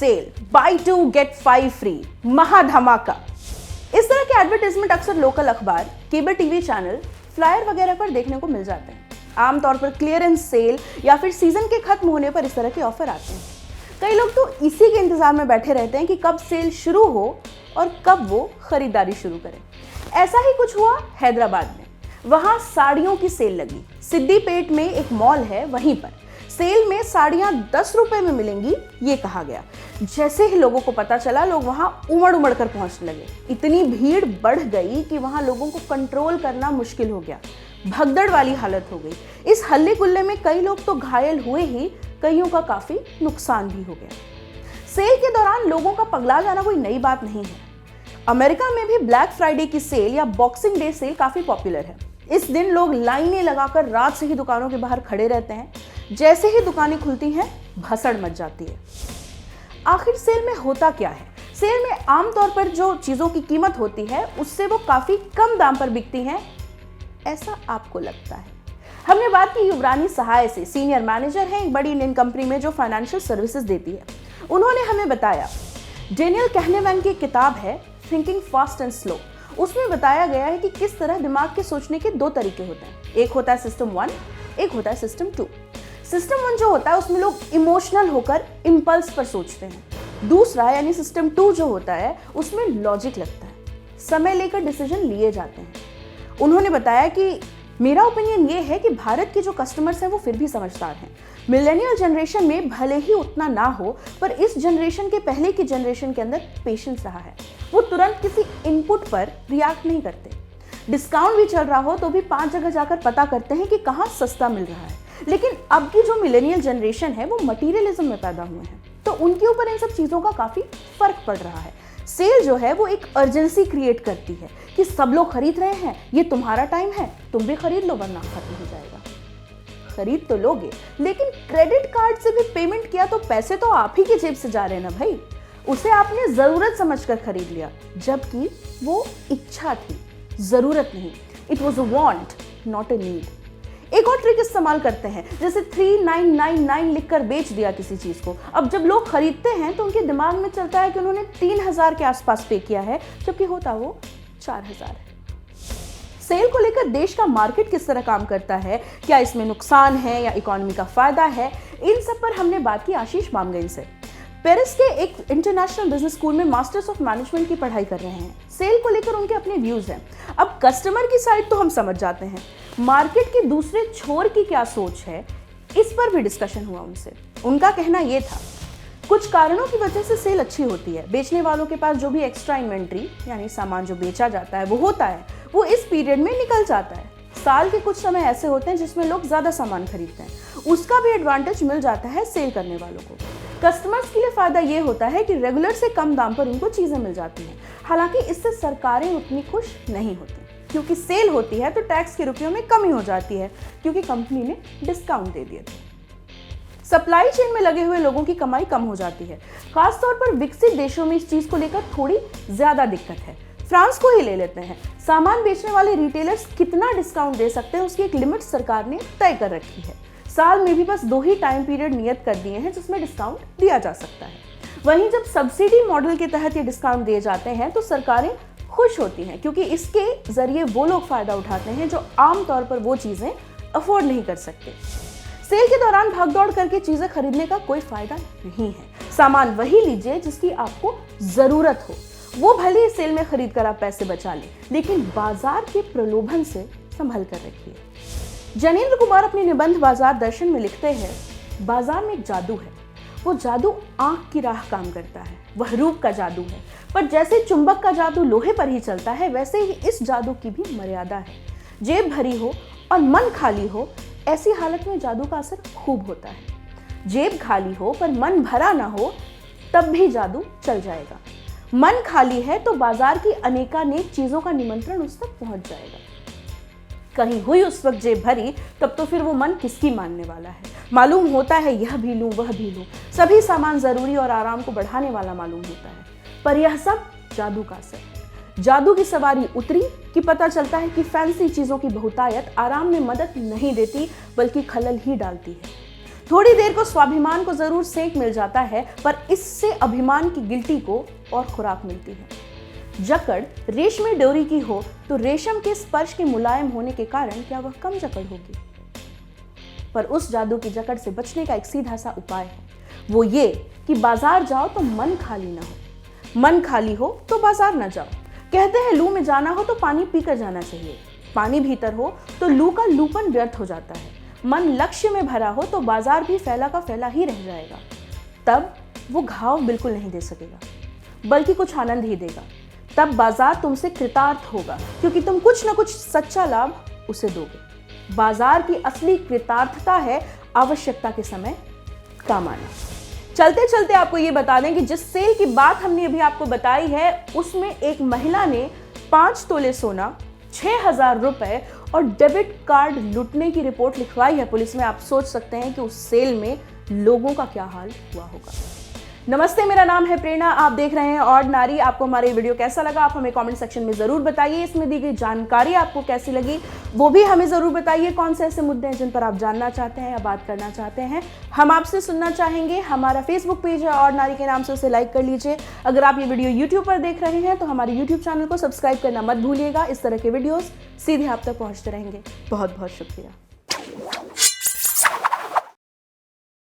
Cell, bye 2 gate 5 free, महा धमाका। इस तरह के एडवर्टाइजमेंट अक्सर लोकल अखबार, केबल टीवी चैनल, फ्लायर वगैरह पर देखने को मिल जाते हैं। आमतौर पर क्लियरेंस सेल या फिर सीजन के खत्म होने पर इस तरह के ऑफर आते हैं। कई लोग तो इसी के इंतजार में बैठे रहते हैं कि कब सेल शुरू हो और कब वो खरीदारी शुरू करें। ऐसा ही कुछ हुआ हैदराबाद में। वहां साड़ियों की सेल लगी। सिद्दीपेट में एक मॉल है, वहीं पर सेल में साड़ियां 10 रुपए में मिलेंगी, ये कहा गया। जैसे ही लोगों को पता चला, लोग वहां उमड़ उमड़ कर पहुंचने लगे। इतनी भीड़ बढ़ गई कि वहां लोगों को कंट्रोल करना मुश्किल हो गया। भगदड़ वाली हालत हो गई। इस हल्ले गुल्ले में कई लोग तो घायल हुए ही, कईयों का काफी नुकसान भी हो गया। सेल के दौरान लोगों का पगला जाना कोई नई बात नहीं है। अमेरिका में भी ब्लैक फ्राइडे की सेल या बॉक्सिंग डे सेल काफी पॉपुलर है। इस दिन लोग लाइनें लगाकर रात से ही दुकानों के बाहर खड़े रहते हैं। जैसे ही दुकानें खुलती हैं, भसड़ मच जाती है। आखिर सेल में होता क्या है? सेल में आमतौर पर जो चीजों की कीमत होती है, उससे वो काफी कम दाम पर बिकती हैं, ऐसा आपको लगता है। हमने बात की युवरानी सहाय से, सीनियर मैनेजर हैं एक बड़ी इंडियन कंपनी में जो फाइनेंशियल सर्विसेज देती है। उन्होंने हमें बताया, डेनियल कहनेमैन की किताब है थिंकिंग फास्ट एंड स्लो। उसमें बताया गया है कि किस तरह दिमाग के सोचने के 2 तरीके होते हैं। एक होता है सिस्टम 1, एक होता है सिस्टम 2। सिस्टम 1 जो होता है उसमें लोग इमोशनल होकर इम्पल्स पर सोचते हैं। दूसरा यानी सिस्टम 2 जो होता है उसमें लॉजिक लगता है, समय लेकर डिसीजन लिए जाते हैं। उन्होंने बताया कि मेरा ओपिनियन ये है कि भारत के जो कस्टमर्स हैं वो फिर भी समझदार हैं। मिलेनियल जनरेशन में भले ही उतना ना हो, पर इस जनरेशन के पहले की जनरेशन के अंदर पेशेंस रहा है। वो तुरंत किसी इनपुट पर रिएक्ट नहीं करते। डिस्काउंट भी चल रहा हो तो भी 5 जगह जाकर पता करते हैं कि कहाँ सस्ता मिल रहा है। लेकिन अब की जो मिलेनियल जनरेशन है वो मटीरियलिज्म में पैदा हुए हैं, तो उनके ऊपर इन सब चीज़ों का काफ़ी फर्क पड़ रहा है। सेल जो है वो एक अर्जेंसी क्रिएट करती है कि सब लोग खरीद रहे हैं, ये तुम्हारा टाइम है, तुम भी खरीद लो वरना खत्म हो जाएगा। खरीद तो लोगे, लेकिन क्रेडिट कार्ड से भी पेमेंट किया तो पैसे तो आप ही की जेब से जा रहे हैं ना भाई। उसे आपने जरूरत समझकर खरीद लिया, जबकि वो इच्छा थी, जरूरत नहीं। It was a want, not a need. एक और ट्रिक इस्तेमाल करते हैं, जैसे 3999 लिखकर बेच दिया किसी चीज को। अब जब लोग खरीदते हैं तो उनके दिमाग में चलता है कि उन्होंने 3000 के आसपास पे किया है, जबकि होता वो 4000 है। सेल को लेकर देश का मार्केट किस तरह काम करता है, क्या इसमें नुकसान है या इकोनॉमी का फायदा है, इन सब पर हमने बात की आशीष बामगइन से। पेरिस के एक इंटरनेशनल बिजनेस स्कूल में मास्टर्स ऑफ मैनेजमेंट की पढ़ाई कर रहे हैं। सेल को लेकर उनके अपने व्यूज हैं। अब कस्टमर की साइड तो हम समझ जाते हैं, मार्केट के दूसरे छोर की क्या सोच है, इस पर भी डिस्कशन हुआ उनसे। उनका कहना यह था, कुछ कारणों की वजह से सेल अच्छी होती है। बेचने वालों के पास जो भी एक्स्ट्रा इन्वेंट्री यानी सामान जो बेचा जाता है वो होता है, वो इस पीरियड में निकल जाता है। साल के कुछ समय ऐसे होते हैं जिसमें लोग ज्यादा सामान खरीदते हैं, उसका भी एडवांटेज मिल जाता है सेल करने वालों को। कस्टमर्स के लिए फायदा ये होता है कि रेगुलर से कम दाम पर उनको चीजें मिल जाती हैं। हालांकि इससे सरकारें उतनी खुश नहीं होती, क्योंकि सेल होती है तो टैक्स के रुपयों में कमी हो जाती है, क्योंकि कंपनी ने डिस्काउंट दे दिए थे। सप्लाई चेन में लगे हुए लोगों की कमाई कम हो जाती है। खासतौर पर विकसित देशों में इस चीज को लेकर थोड़ी ज्यादा दिक्कत है। फ्रांस को ही ले लेते हैं। सामान बेचने वाले रिटेलर्स कितना डिस्काउंट दे सकते हैं उसकी एक लिमिट सरकार ने तय कर रखी है। साल में भी बस 2 ही टाइम पीरियड नियत कर दिए हैं जिसमें डिस्काउंट दिया जा सकता है। वहीं जब सब्सिडी मॉडल के तहत ये डिस्काउंट दिए जाते हैं तो सरकारें खुश होती हैं, क्योंकि इसके जरिए वो लोग फायदा उठाते हैं जो आमतौर पर वो चीजें अफोर्ड नहीं कर सकते। सेल के दौरान भागदौड़ करके चीजें खरीदने का कोई फायदा नहीं है। सामान वही लीजिए जिसकी आपको जरूरत हो। वो भले सेल में खरीद कर आप पैसे बचा लें, लेकिन बाजार के प्रलोभन से संभल कर रखिए। जनेंद्र कुमार अपने निबंध बाजार दर्शन में लिखते हैं, बाजार में एक जादू है। वो जादू आंख की राह काम करता है, वह रूप का जादू है। पर जैसे चुंबक का जादू लोहे पर ही चलता है, वैसे ही इस जादू की भी मर्यादा है। जेब भरी हो और मन खाली हो, ऐसी हालत में जादू का असर खूब होता है। जेब खाली हो पर मन भरा ना हो, तब भी जादू चल जाएगा। मन खाली है तो बाजार की अनेकानेक चीजों का निमंत्रण उस तक पहुंच जाएगा। कहीं हुई उस वक्त जेब भरी, तब तो फिर वो मन किसकी मानने वाला है। मालूम होता है यह भी लूं वह भी लूं, सभी सामान जरूरी और आराम को बढ़ाने वाला मालूम होता है, पर यह सब जादू का असर। जादू की सवारी उतरी कि पता चलता है कि फैंसी चीजों की बहुतायत आराम में मदद नहीं देती बल्कि खलल ही डालती है। थोड़ी देर को स्वाभिमान को जरूर सेंक मिल जाता है, पर इससे अभिमान की गिल्टी को और खुराक मिलती है। जकड़ रेशमी डोरी की हो तो रेशम के स्पर्श के मुलायम होने के कारण क्या वह कम जकड़ होगी? पर उस जादू की जकड़ से बचने का एक सीधा सा उपाय है, वो ये कि बाजार जाओ तो मन खाली ना हो। मन खाली हो तो बाजार ना जाओ। कहते हैं लू में जाना हो तो पानी पीकर जाना चाहिए। पानी भीतर हो तो लू का लूपन व्यर्थ हो जाता है। मन लक्ष्य में भरा हो तो बाजार भी फैला का फैला ही रह जाएगा। तब वो घाव बिल्कुल नहीं दे सकेगा, बल्कि कुछ आनंद ही देगा। तब बाजार तुमसे कृतार्थ होगा, क्योंकि तुम कुछ ना कुछ सच्चा लाभ उसे दोगे। बाजार की असली कृतार्थता है आवश्यकता के समय काम आना। चलते चलते आपको ये बता दें कि जिस सेल की बात हमने अभी आपको बताई है, उसमें एक महिला ने 5 तोले सोना, 6,000 रुपए और डेबिट कार्ड लूटने की रिपोर्ट लिखवाई है पुलिस में। आप सोच सकते हैं कि उस सेल में लोगों का क्या हाल हुआ होगा। नमस्ते, मेरा नाम है प्रेरणा, आप देख रहे हैं ऑर्डिनरी। आपको हमारा ये वीडियो कैसा लगा आप हमें कमेंट सेक्शन में जरूर बताइए। इसमें दी गई जानकारी आपको कैसी लगी वो भी हमें जरूर बताइए। कौन से ऐसे मुद्दे हैं जिन पर आप जानना चाहते हैं या बात करना चाहते हैं, हम आपसे सुनना चाहेंगे। हमारा फेसबुक पेज है ऑर्डिनरी के नाम से, उसे लाइक कर लीजिए। अगर आप ये वीडियो यूट्यूब पर देख रहे हैं तो हमारे यूट्यूब चैनल को सब्सक्राइब करना मत भूलिएगा। इस तरह के वीडियोस सीधे आप तक पहुंचते रहेंगे। बहुत बहुत शुक्रिया।